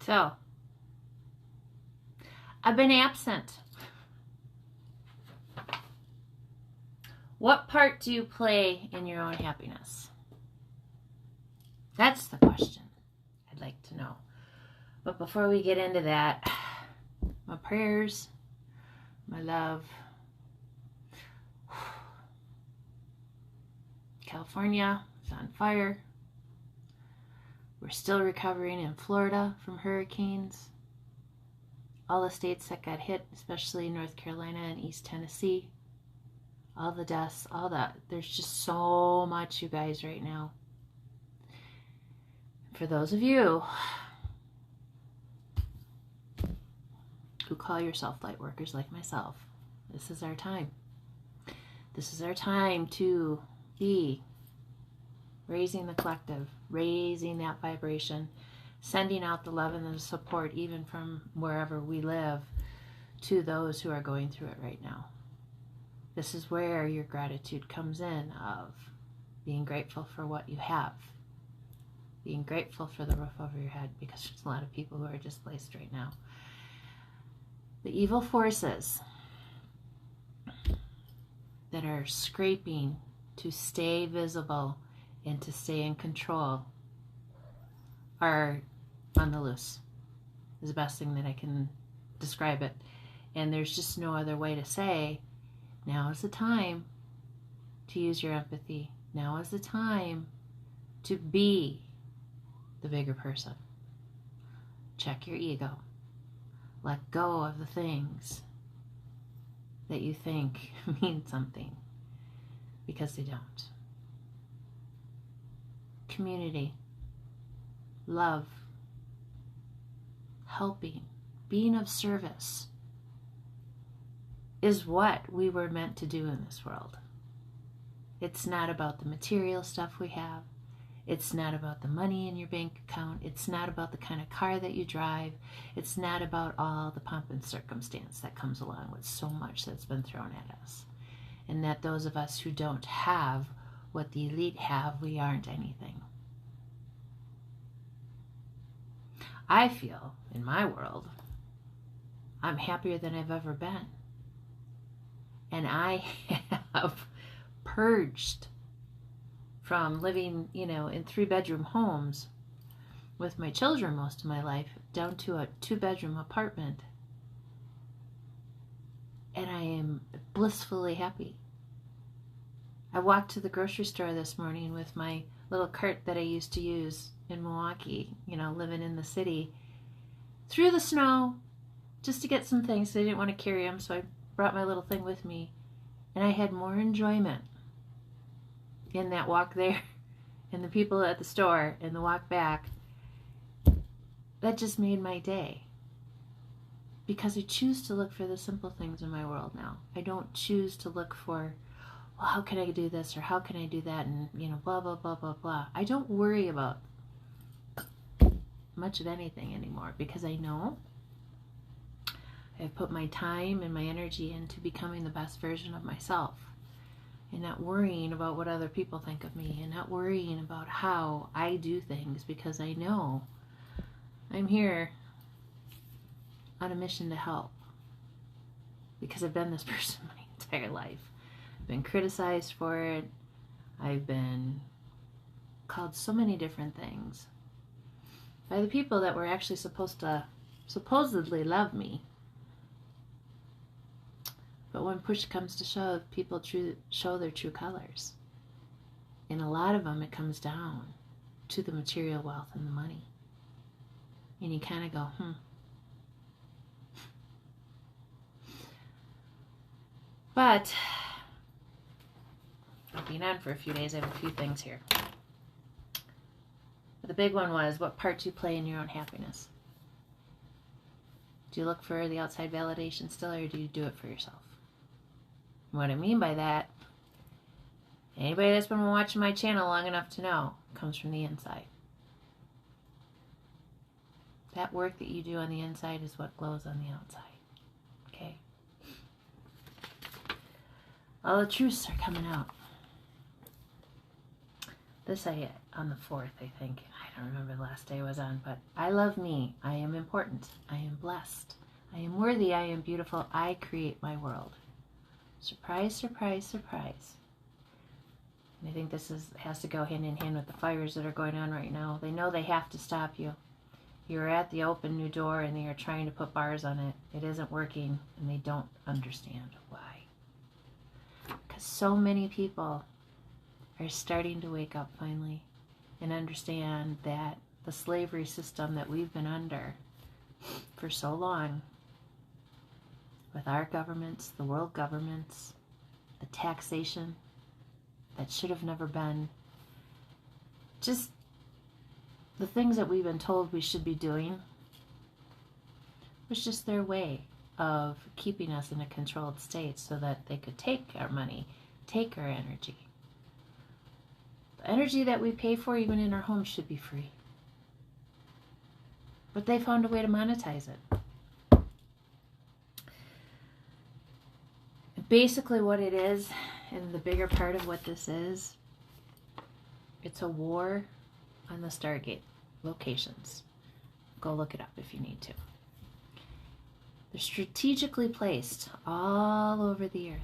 So, I've been absent. What part do you play in your own happiness? That's the question I'd like to know. But before we get into that, my prayers, my love. California is on fire. We're still recovering in Florida from hurricanes. All the states that got hit, especially North Carolina and East Tennessee. All the deaths, all that. There's just so much, you guys, right now. For those of you who call yourself light workers like myself, this is our time. This is our time to be raising the collective, raising that vibration, sending out the love and the support even from wherever we live to those who are going through it right now. This is where your gratitude comes in, of being grateful for what you have, being grateful for the roof over your head, because there's a lot of people who are displaced right now. The evil forces that are scraping to stay visible and to stay in control are on the loose, is the best thing that I can describe it. And there's just no other way to say, now is the time to use your empathy. Now is the time to be the bigger person. Check your ego. Let go of the things that you think mean something, because they don't. Community, love, helping, being of service is what we were meant to do in this world. It's not about the material stuff we have. It's not about the money in your bank account. It's not about the kind of car that you drive. It's not about all the pomp and circumstance that comes along with so much that's been thrown at us. And that those of us who don't have what the elite have, we aren't anything. I feel, in my world, I'm happier than I've ever been. And I have purged from living, in 3-bedroom homes with my children most of my life, down to a 2-bedroom apartment. And I am blissfully happy. I walked to the grocery store this morning with my little cart that I used to use in Milwaukee, living in the city, through the snow, just to get some things. I didn't want to carry them, so I brought my little thing with me. And I had more enjoyment in that walk there and the people at the store and the walk back. That just made my day. Because I choose to look for the simple things in my world now. I don't choose to look for, well, how can I do this or how can I do that, and blah, blah, blah, blah, blah. I don't worry about much of anything anymore, because I know I've put my time and my energy into becoming the best version of myself, and not worrying about what other people think of me, and not worrying about how I do things, because I know I'm here on a mission to help, because I've been this person my entire life. I've been criticized for it. I've been called so many different things by the people that were actually supposed to supposedly love me. But when push comes to shove, people show their true colors. And a lot of them, it comes down to the material wealth and the money. And you kind of go, But I've been on for a few days. I have a few things here. But the big one was, what part do you play in your own happiness? Do you look for the outside validation still, or do you do it for yourself? And what I mean by that, anybody that's been watching my channel long enough to know, comes from the inside. That work that you do on the inside is what glows on the outside. Okay? All the truths are coming out. this on the 4th, I think. I don't remember the last day I was on, but I love me. I am important. I am blessed. I am worthy. I am beautiful. I create my world. Surprise, surprise, surprise. And I think this has to go hand in hand with the fires that are going on right now. They know they have to stop you. You're at the open new door and they are trying to put bars on it. It isn't working and they don't understand why. Because so many people are starting to wake up finally and understand that the slavery system that we've been under for so long, with our governments, the world governments, the taxation that should have never been, just the things that we've been told we should be doing, was just their way of keeping us in a controlled state so that they could take our money, take our energy. The energy that we pay for, even in our homes, should be free. But they found a way to monetize it. Basically what it is, and the bigger part of what this is, it's a war on the Stargate locations. Go look it up if you need to. They're strategically placed all over the earth.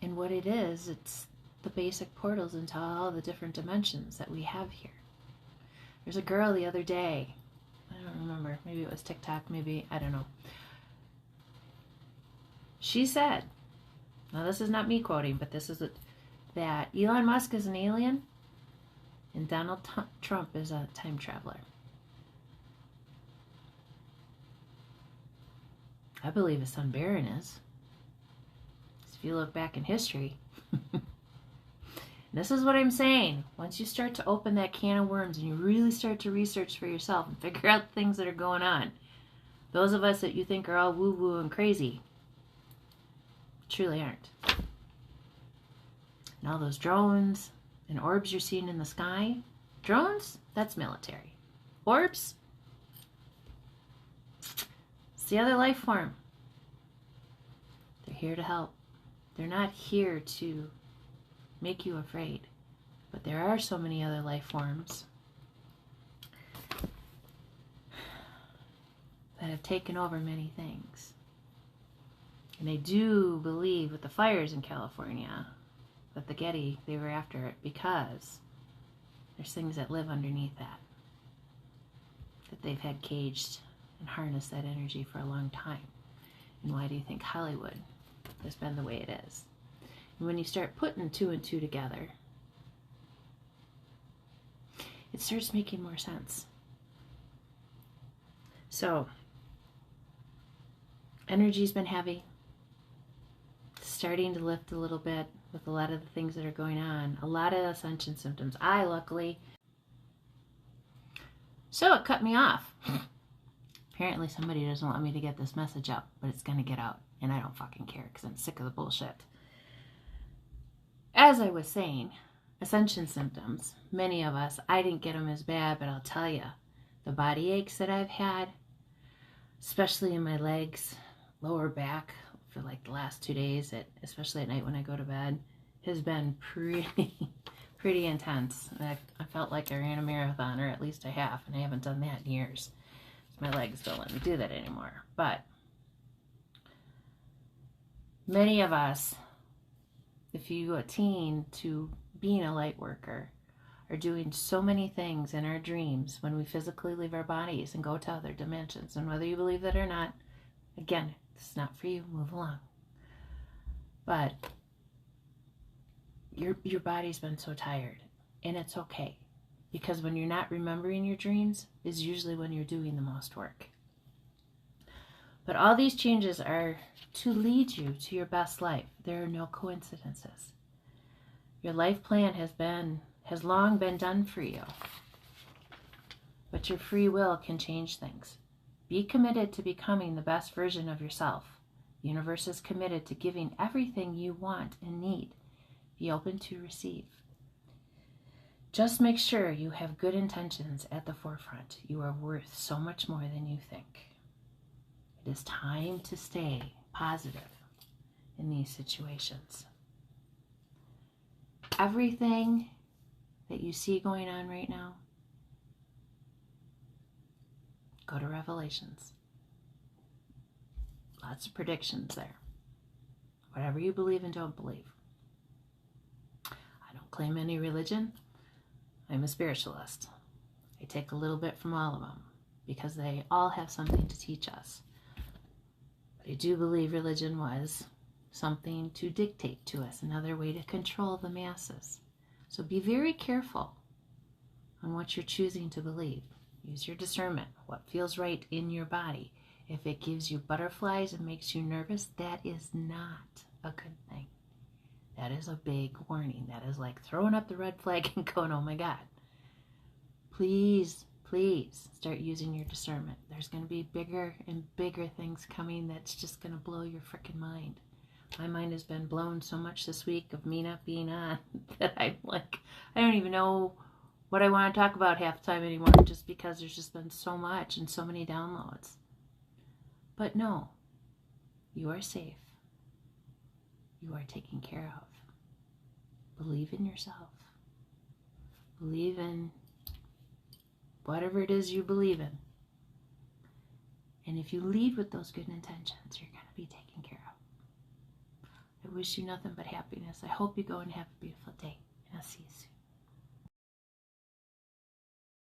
And what it is, it's the basic portals into all the different dimensions that we have here. There's a girl the other day, I don't remember, maybe it was TikTok, maybe, I don't know. She said, now this is not me quoting, but this is that Elon Musk is an alien and Donald Trump is a time traveler. I believe his son Barron is. If you look back in history. This is what I'm saying. Once you start to open that can of worms and you really start to research for yourself and figure out things that are going on, those of us that you think are all woo-woo and crazy truly aren't. And all those drones and orbs you're seeing in the sky, drones, that's military. Orbs, it's the other life form. They're here to help. They're not here to make you afraid. But there are so many other life forms that have taken over many things. And I do believe with the fires in California that the Getty, they were after it because there's things that live underneath that they've had caged and harnessed that energy for a long time. And why do you think Hollywood has been the way it is? And when you start putting 2 and 2 together, it starts making more sense. So, energy's been heavy, starting to lift a little bit with a lot of the things that are going on. A lot of ascension symptoms. Luckily, so it cut me off. Apparently somebody doesn't want me to get this message up, but it's going to get out, and I don't fucking care because I'm sick of the bullshit. As I was saying, ascension symptoms, many of us, I didn't get them as bad, but I'll tell you, the body aches that I've had, especially in my legs, lower back, for like the last 2 days, especially at night when I go to bed, has been pretty intense. I felt like I ran a marathon, or at least I have, and I haven't done that in years. My legs don't let me do that anymore. But many of us, if you attain to being a light worker, are doing so many things in our dreams when we physically leave our bodies and go to other dimensions. And whether you believe that or not, again, it's not for you, move along. But your body's been so tired, and it's okay. Because when you're not remembering your dreams is usually when you're doing the most work. But all these changes are to lead you to your best life. There are no coincidences. Your life plan has long been done for you. But your free will can change things. Be committed to becoming the best version of yourself. The universe is committed to giving everything you want and need. Be open to receive. Just make sure you have good intentions at the forefront. You are worth so much more than you think. It is time to stay positive in these situations. Everything that you see going on right now, go to Revelations. Lots of predictions there. Whatever you believe and don't believe. I don't claim any religion. I'm a spiritualist. I take a little bit from all of them because they all have something to teach us. But I do believe religion was something to dictate to us, another way to control the masses. So be very careful on what you're choosing to believe. Use your discernment, what feels right in your body. If it gives you butterflies and makes you nervous, that is not a good thing. That is a big warning. That is like throwing up the red flag and going, oh my God. Please, please start using your discernment. There's going to be bigger and bigger things coming that's just going to blow your freaking mind. My mind has been blown so much this week of me not being on that I'm like, I don't even know what I want to talk about half the time anymore, just because there's just been so much and so many downloads. But no, you are safe. You are taken care of. Believe in yourself. Believe in whatever it is you believe in. And if you lead with those good intentions, you're going to be taken care of. I wish you nothing but happiness. I hope you go and have a beautiful day, and I'll see you soon.